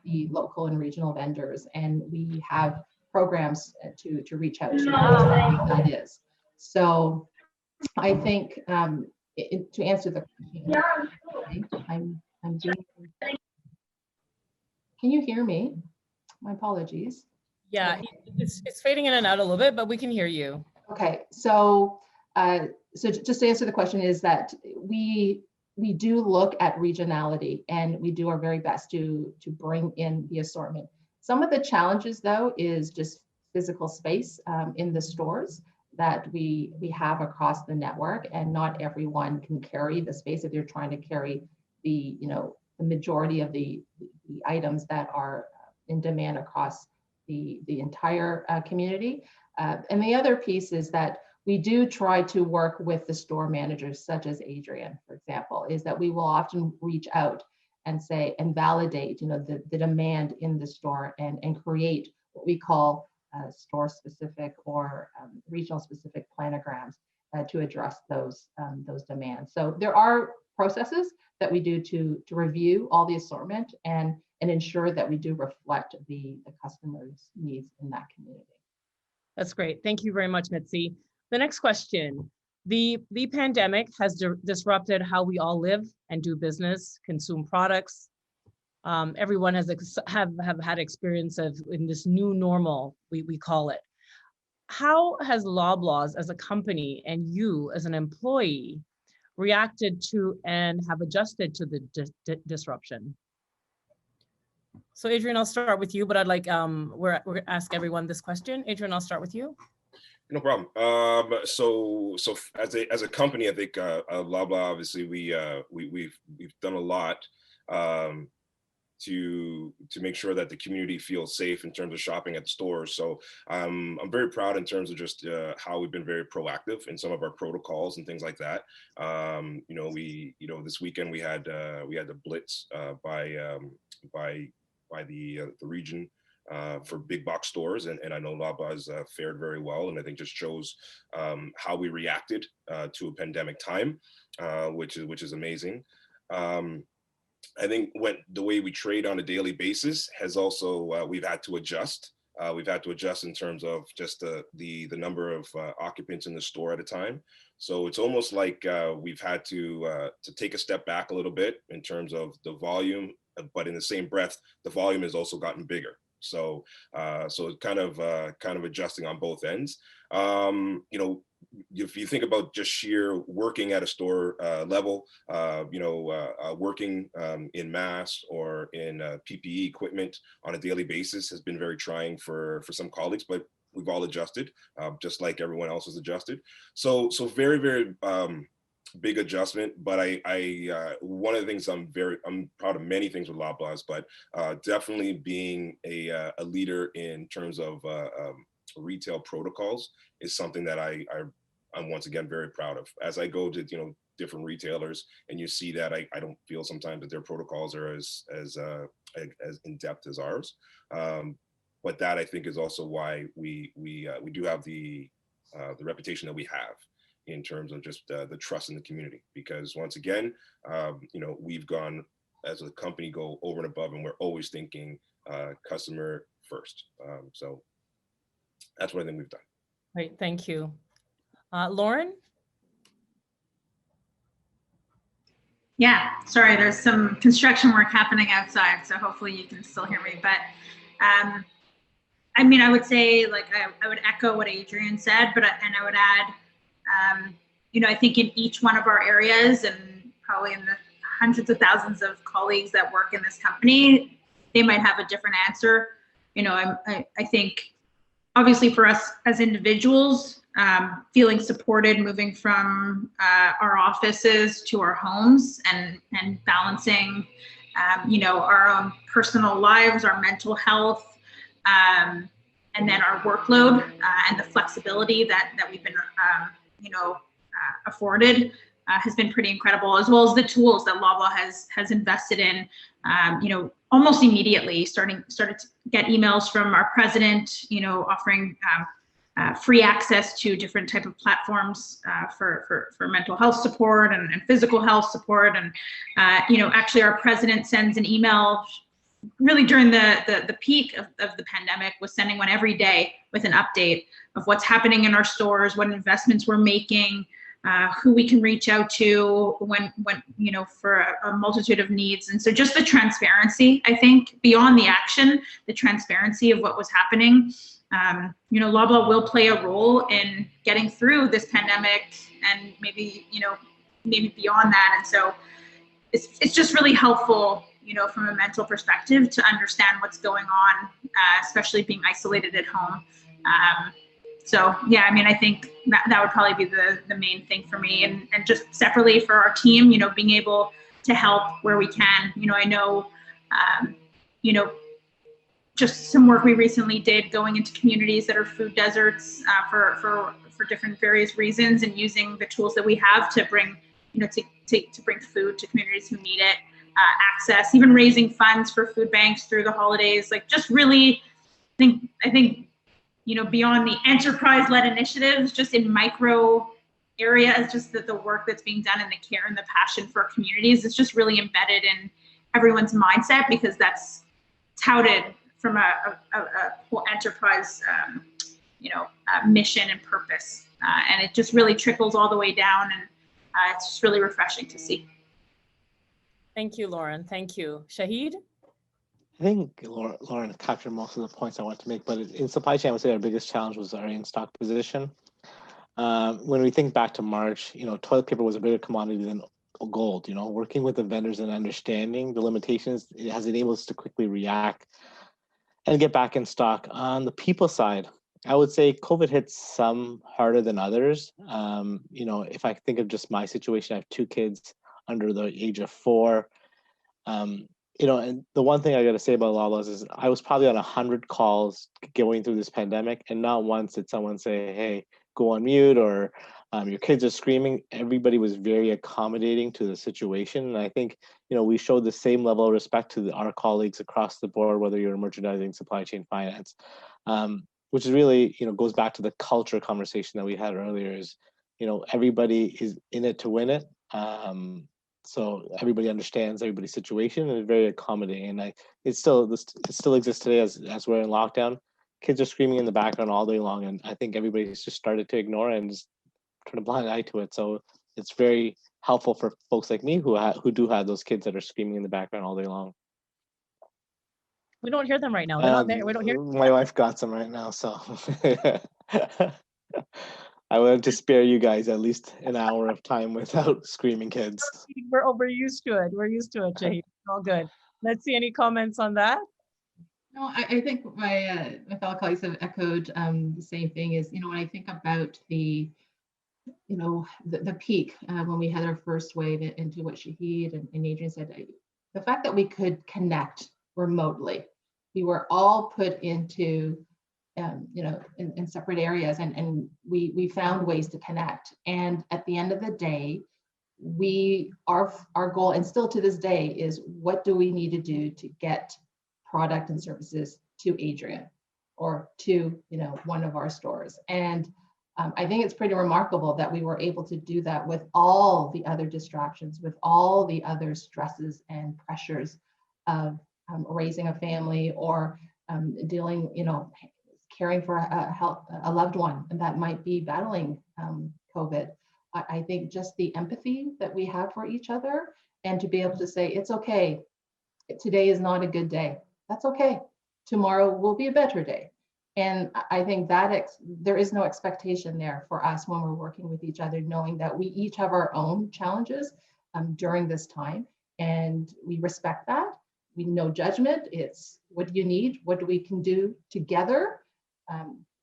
the local and regional vendors, and we have programs to reach out to that is. So I think to answer the question, I'm doing. Can you hear me? My apologies. Yeah, it's fading in and out a little bit, but we can hear you. Okay, so just to answer the question is that we do look at regionality, and we do our very best to bring in the assortment. Some of the challenges, though, is just physical space in the stores that we have across the network, and not everyone can carry the space if you're trying to carry the, you know, the majority of the items that are in demand across the entire community. And the other piece is that we do try to work with the store managers, such as Adrian, for example, is that we will often reach out and say, and validate, you know, the demand in the store, and create what we call store specific or regional specific planograms to address those demands. So there are processes that we do to review all the assortment and ensure that we do reflect the customer's needs in that community. That's great. Thank you very much, Mitzi. The next question. The pandemic has disrupted how we all live and do business, consume products. Everyone has have had experience of in this new normal, we call it. How has Loblaws as a company and you as an employee reacted to and have adjusted to the disruption? So Adrian, I'll start with you, but I'd like, we're gonna ask everyone this question. Adrian, I'll start with you. No problem. So as a company, I think Loblaw, obviously we've done a lot to make sure that the community feels safe in terms of shopping at the stores. So I'm very proud in terms of just how we've been very proactive in some of our protocols and things like that. You know, this weekend we had the blitz by by the region for big box stores, and I know Loblaws fared very well, and I think just shows how we reacted to a pandemic time, which is amazing. I think the way we trade on a daily basis has also we've had to adjust. We've had to adjust in terms of just the number of occupants in the store at a time. So it's almost like we've had to take a step back a little bit in terms of the volume, but in the same breath, the volume has also gotten bigger. So so kind of adjusting on both ends. You know, if you think about just sheer working at a store level, working in masks or in PPE equipment on a daily basis has been very trying for some colleagues, but we've all adjusted, just like everyone else has adjusted. So very, very big adjustment, but I one of the things I'm proud of many things with Loblaws, but definitely being a leader in terms of retail protocols is something that I'm once again very proud of. As I go to different retailers and you see that, I don't feel sometimes that their protocols are as in depth as ours. But that I think is also why we do have the reputation that we have in terms of just the trust in the community. Because once again, we've gone as a company, go over and above, and we're always thinking customer first. So that's what I think we've done. Great, thank you. Lauren? Yeah, sorry, there's some construction work happening outside, so hopefully you can still hear me. But I mean, I would say, like, I would echo what Adrian said, but I would add, I think in each one of our areas, and probably in the hundreds of thousands of colleagues that work in this company, they might have a different answer. I think obviously for us as individuals, feeling supported moving from our offices to our homes and balancing, our own personal lives, our mental health, and then our workload and the flexibility that we've been, afforded has been pretty incredible, as well as the tools that Loblaw has invested in. Almost immediately started to get emails from our president, offering free access to different type of platforms for mental health support and physical health support. And, actually our president sends an email really during the peak of the pandemic, was sending one every day with an update of what's happening in our stores, what investments we're making, who we can reach out to when for a multitude of needs. And so just the transparency, I think, beyond the action, the transparency of what was happening. Loblaw will play a role in getting through this pandemic and maybe beyond that. And so it's just really helpful, from a mental perspective, to understand what's going on, especially being isolated at home. So yeah, I mean, I think that would probably be the main thing for me, and just separately for our team, being able to help where we can. I know, just some work we recently did going into communities that are food deserts for different various reasons, and using the tools that we have to bring, to bring food to communities who need it, access, even raising funds for food banks through the holidays. Like, just really I think, beyond the enterprise-led initiatives, just in micro areas, just the work that's being done and the care and the passion for our communities is just really embedded in everyone's mindset, because that's touted from a whole enterprise, mission and purpose. And it just really trickles all the way down, and it's just really refreshing to see. Thank you, Lauren. Thank you. Shahid? I think Lauren captured most of the points I want to make, but in supply chain, I would say our biggest challenge was our in-stock position. When we think back to March, toilet paper was a bigger commodity than gold. Working with the vendors and understanding the limitations, it has enabled us to quickly react and get back in stock. On the people side, I would say COVID hit some harder than others. If I think of just my situation, I have 2 kids under the age of 4. And the one thing I got to say about Loblaws is I was probably on 100 calls going through this pandemic, and not once did someone say, "Hey, go on mute," or Your kids are screaming. Everybody was very accommodating to the situation. And I think, we showed the same level of respect to our colleagues across the board, whether you're merchandising, supply chain, finance, which is really, goes back to the culture conversation that we had earlier is, everybody is in it to win it. So everybody understands everybody's situation and is very accommodating. And it still exists today as we're in lockdown. Kids are screaming in the background all day long, and I think everybody's just started to ignore it and just turn a blind eye to it. So it's very helpful for folks like me who do have those kids that are screaming in the background all day long. We don't hear them right now. They're not there. We don't hear. My wife got some right now, so I wanted to spare you guys at least an hour of time without screaming kids. We're used to it. We're used to it, Jay. All good. Let's see any comments on that. No, I think my fellow colleagues have echoed the same thing. Is when I think about the peak when we had our first wave into what Shahid and Adrian said, the fact that we could connect remotely, we were all put into in separate areas, and we found ways to connect. And at the end of the day, our goal, and still to this day, is what do we need to do to get product and services to Adrian or to one of our stores. And I think it's pretty remarkable that we were able to do that with all the other distractions, with all the other stresses and pressures of raising a family or dealing, caring for a loved one that might be battling COVID. I think just the empathy that we have for each other, and to be able to say, it's okay, today is not a good day. That's okay. Tomorrow will be a better day. And I think that there is no expectation there for us when we're working with each other, knowing that we each have our own challenges during this time, and we respect that. We no judgment. It's what do you need? What do we can do together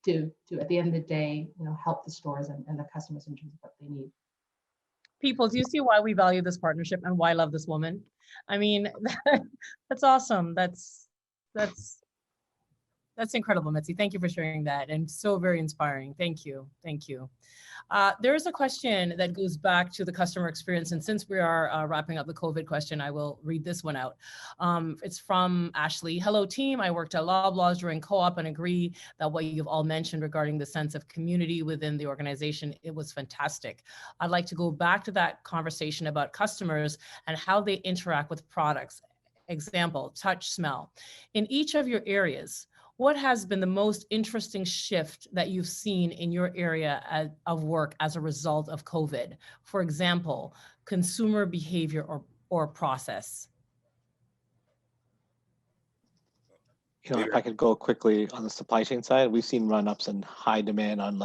to at the end of the day, help the stores and the customers in terms of what they need. People, do you see why we value this partnership and why I love this woman? I mean, that's awesome. That's incredible, Mitzi. Thank you for sharing that, and so very inspiring. Thank you. Thank you. There is a question that goes back to the customer experience, and since we are wrapping up the COVID question, I will read this one out. It's from Ashley. Hello, team. I worked at Loblaws during co-op and agree that what you've all mentioned regarding the sense of community within the organization, it was fantastic. I'd like to go back to that conversation about customers and how they interact with products. Example, touch, smell. In each of your areas, what has been the most interesting shift that you've seen in your area of work as a result of COVID? For example, consumer behavior or process. If I could go quickly on the supply chain side, we've seen run-ups and high demand on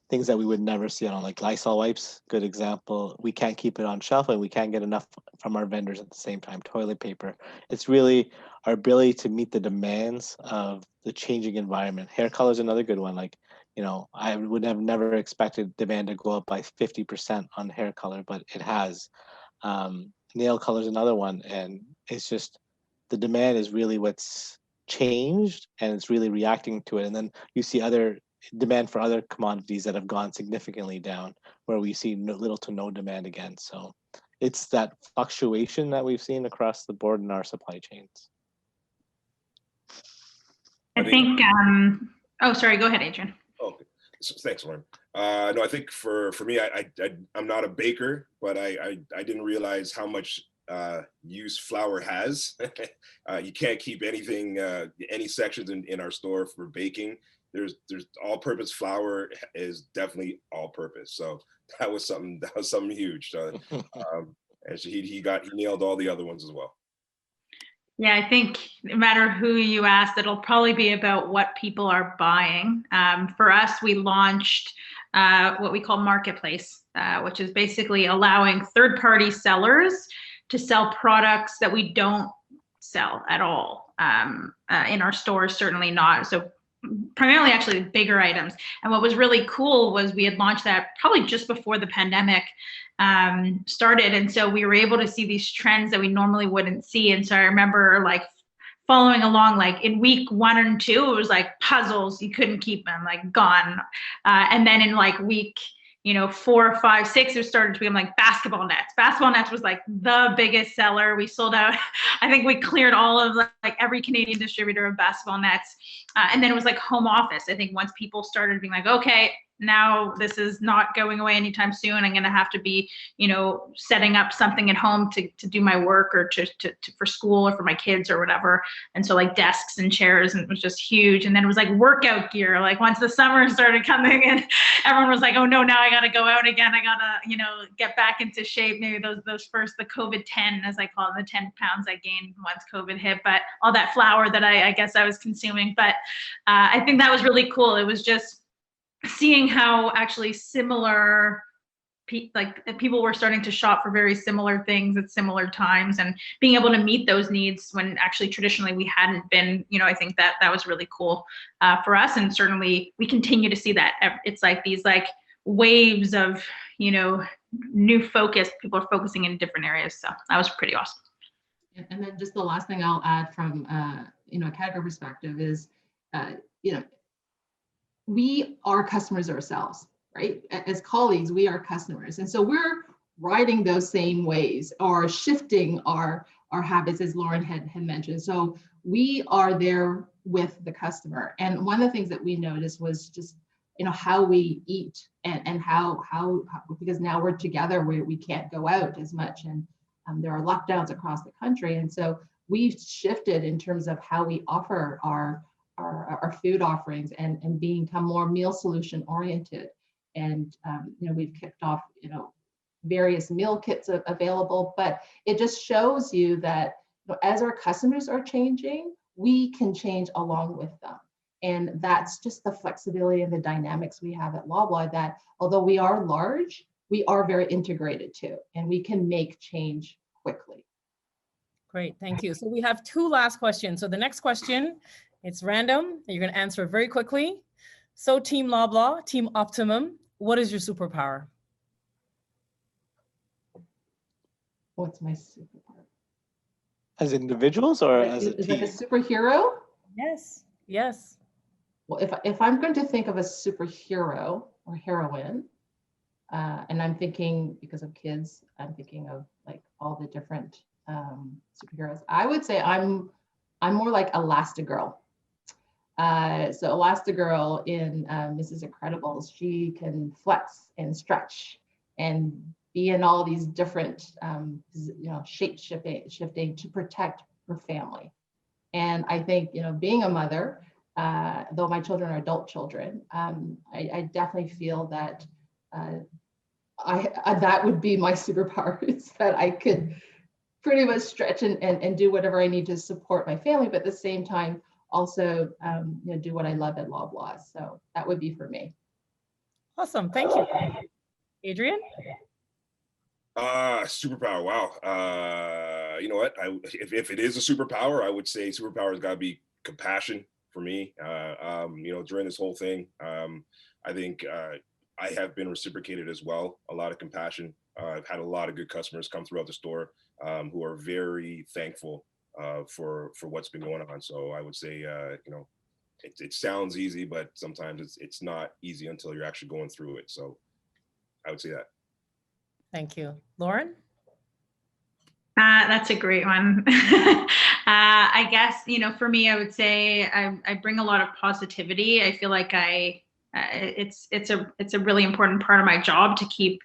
things that we would never see on Lysol wipes. Good example. We can't keep it on shelf and we can't get enough from our vendors at the same time. Toilet paper. It's really our ability to meet the demands of the changing environment. Hair color is another good one. I would have never expected demand to go up by 50% on hair color, but it has. Nail color is another one. And it's just, the demand is really what's changed, and it's really reacting to it. And then you see other demand for other commodities that have gone significantly down, where we see little to no demand again. So it's that fluctuation that we've seen across the board in our supply chains. I think, oh, sorry, go ahead, Adrian. Okay, so, thanks, Lauren. No, I think for me, I'm not a baker, but I didn't realize how much use flour has. You can't keep anything, any sections in our store for baking. There's all-purpose flour is definitely all-purpose. So that was something huge. And he nailed all the other ones as well. Yeah, I think no matter who you ask, it'll probably be about what people are buying. For us, we launched what we call Marketplace, which is basically allowing third-party sellers to sell products that we don't sell at all in our stores, certainly not. So primarily actually bigger items. And what was really cool was we had launched that probably just before the pandemic started. And so we were able to see these trends that we normally wouldn't see. And so I remember following along, in week 1 and 2, it was puzzles, you couldn't keep them, gone. And then in week 4, 5, 6, it started to become like basketball nets. Basketball nets was like the biggest seller. We sold out. I think we cleared all of like every Canadian distributor of basketball nets. And then it was like home office. I think once people started being like, okay, now this is not going away anytime soon. I'm going to have to be, setting up something at home to do my work or to for school or for my kids or whatever. And so like desks and chairs, and it was just huge. And then it was like workout gear. Like once the summer started coming in, everyone was like, oh no, now I got to go out again. I got to, get back into shape. Maybe those first, the COVID 10, as I call it, the 10 pounds I gained once COVID hit, but all that flour that I guess I was consuming. But I think that was really cool. It was just seeing how actually similar people were starting to shop for very similar things at similar times, and being able to meet those needs when actually traditionally we hadn't been. I think that was really cool for us, and certainly we continue to see that. It's like these waves of new focus. People are focusing in different areas, so that was pretty awesome. And then just the last thing I'll add from a category perspective is we are customers ourselves, right? As colleagues, we are customers. And so we're riding those same waves or shifting our habits, as Lauren had mentioned. So we are there with the customer. And one of the things that we noticed was just, how we eat and how because now we're together, we can't go out as much. And there are lockdowns across the country. And so we've shifted in terms of how we offer our food offerings and become more meal solution oriented. And we've kicked off various meal kits available, but it just shows you that as our customers are changing, we can change along with them. And that's just the flexibility and the dynamics we have at Loblaws, that although we are large, we are very integrated too, and we can make change quickly. Great, thank you. So we have 2 last questions. So the next question, it's random. You're going to answer it very quickly. So Team Loblaw, Team Optimum, what is your superpower? What's my superpower? As individuals or as a Is team? it a superhero? Yes, yes. Well, if I'm going to think of a superhero or heroine, and I'm thinking, because of kids, I'm thinking of like all the different superheroes. I would say I'm more like Elastigirl. So Elastigirl in Mrs. Incredibles, she can flex and stretch and be in all these different, shape shifting to protect her family. And I think, being a mother, though my children are adult children, I definitely feel that that would be my superpower, is that I could pretty much stretch and do whatever I need to support my family, but at the same time, also do what I love at Loblaws. So that would be for me. Awesome, thank you. Adrian? Superpower. Wow. You know what? If it is a superpower, I would say superpower has got to be compassion for me. During this whole thing, I think I have been reciprocated as well. A lot of compassion. I've had a lot of good customers come throughout the store who are very thankful for what's been going on. So I would say, it sounds easy, but sometimes it's not easy until you're actually going through it. So I would say that. Thank you. Lauren? That's a great one. I guess, for me, I would say I bring a lot of positivity. I feel like it's a really important part of my job to keep,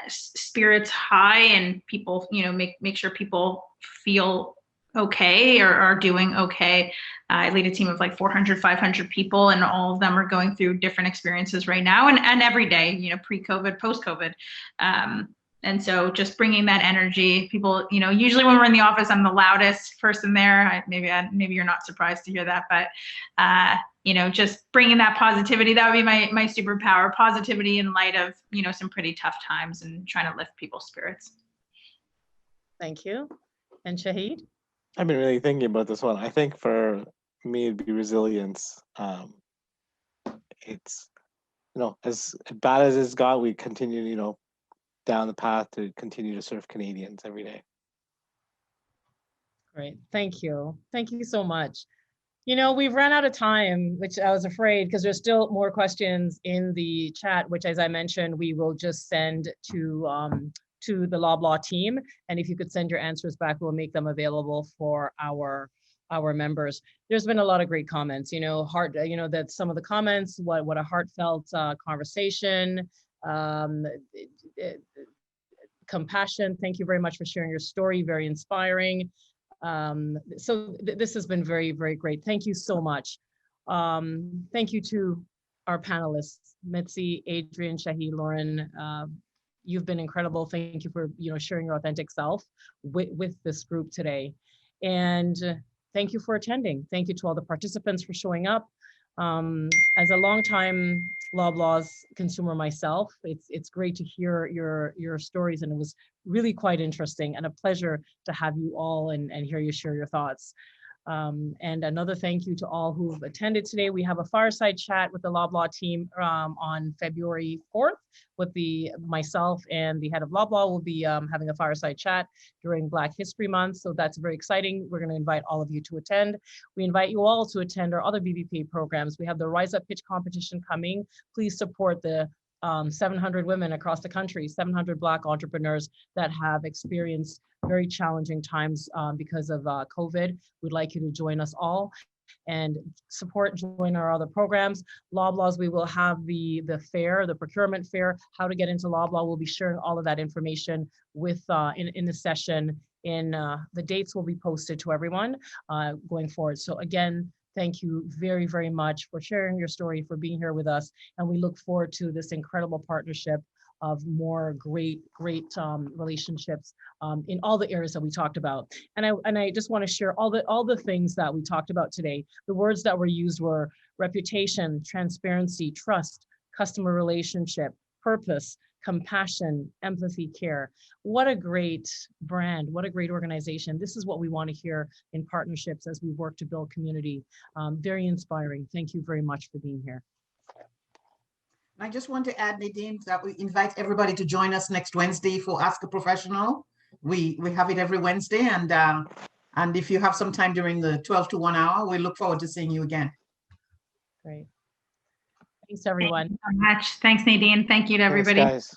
spirits high and people, make sure people feel okay or are doing okay. I lead a team of like 400, 500 people, and all of them are going through different experiences right now and every day, pre-COVID, post-COVID. And so just bringing that energy, people, usually when we're in the office, I'm the loudest person there. Maybe you're not surprised to hear that, but, just bringing that positivity, that would be my superpower, positivity in light of, some pretty tough times and trying to lift people's spirits. Thank you. And Shahid? I've been really thinking about this one. I think for me, it'd be resilience. It's, as bad as it's got, we continue, down the path to continue to serve Canadians every day. Great. Thank you. Thank you so much. You know, we've run out of time, which I was afraid, because there's still more questions in the chat, which, as I mentioned, we will just send to the Loblaw team. And if you could send your answers back, we'll make them available for our members. There's been a lot of great comments, you know, that some of the comments, what a heartfelt conversation, compassion. Thank you very much for sharing your story. Very inspiring. This has been very, very great. Thank you so much. Thank you to our panelists, Mitzi, Adrian, Shahi, Lauren. You've been incredible. Thank you for sharing your authentic self with this group today. And thank you for attending. Thank you to all the participants for showing up. As a longtime Loblaws consumer myself, it's great to hear your stories, and it was really quite interesting and a pleasure to have you all and hear you share your thoughts. And another thank you to all who've attended today. We have a fireside chat with the Loblaw team on February 4th with myself and the head of Loblaw will be having a fireside chat during Black History Month. So that's very exciting. We're going to invite all of you to attend. We invite you all to attend our other BBP programs. We have the Rise Up Pitch competition coming. Please support the 700 women across the country, 700 Black entrepreneurs that have experienced very challenging times because of COVID. We'd like you to join us all and join our other programs. Loblaws, we will have the fair, the procurement fair, how to get into Loblaw. We'll be sharing all of that information with in the session. The dates will be posted to everyone going forward. So again, thank you very, very much for sharing your story, for being here with us. And we look forward to this incredible partnership of more great relationships in all the areas that we talked about. And I just want to share all the things that we talked about today. The words that were used were reputation, transparency, trust, customer relationship, purpose, compassion, empathy, care. What a great brand, what a great organization. This is what we want to hear in partnerships as we work to build community. Very inspiring. Thank you very much for being here. I just want to add, Nadine, that we invite everybody to join us next Wednesday for Ask a Professional. We have it every Wednesday, and if you have some time during the 12 to 1 hour, we look forward to seeing you again. Great. Thanks, everyone. Thank you so much. Thanks, Nadine. Thank you to everybody. Thanks, guys.